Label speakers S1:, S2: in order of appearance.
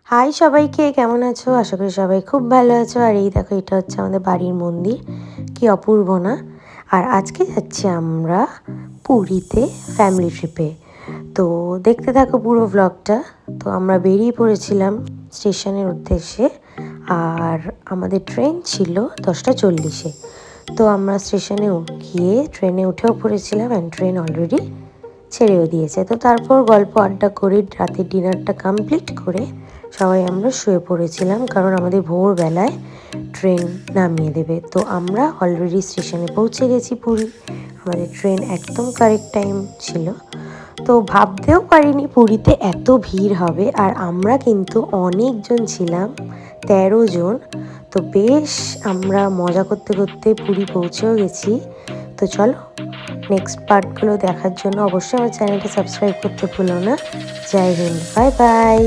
S1: High সবাইকে, কেমন আছো? আশা করি সবাই খুব ভালো আছো। আর এই দেখো, এটা হচ্ছে আমাদের বাড়ির মন্দির। কি অপূর্ব না? আর আজকে যাচ্ছি আমরা পুরীতে ফ্যামিলি ট্রিপে। তো দেখতে থাকো পুরো ভ্লগটা। তো আমরা বেরিয়ে পড়েছিলাম স্টেশনের উদ্দেশ্যে। আর আমাদের ট্রেন ছিল 10:40-এ। তো আমরা স্টেশনে গিয়ে ট্রেনে উঠেও পড়েছিলাম, অ্যান্ড ট্রেন অলরেডি ছেড়েও দিয়েছে। তো তারপর গল্প আড্ডা করে রাতের ডিনারটা কমপ্লিট করে সবাই আমরা শুয়ে পড়েছিলাম, কারণ আমাদের ভোরবেলায় ট্রেন নামিয়ে দেবে। তো আমরা অলরেডি স্টেশনে পৌঁছে গেছি পুরী। আমাদের ট্রেন একদম কারেক্ট টাইম ছিল। তো ভাবতেও পারিনি পুরীতে এত ভিড় হবে। আর আমরা কিন্তু অনেকজন ছিলাম, 13 জন। তো বেশ আমরা মজা করতে করতে পুরী পৌঁছেও গেছি। তো চলো, নেক্সট পার্টগুলো দেখার জন্য অবশ্যই আমার চ্যানেলটা সাবস্ক্রাইব করতে ভুলো না। জয় হিন্দ, বাই বাই।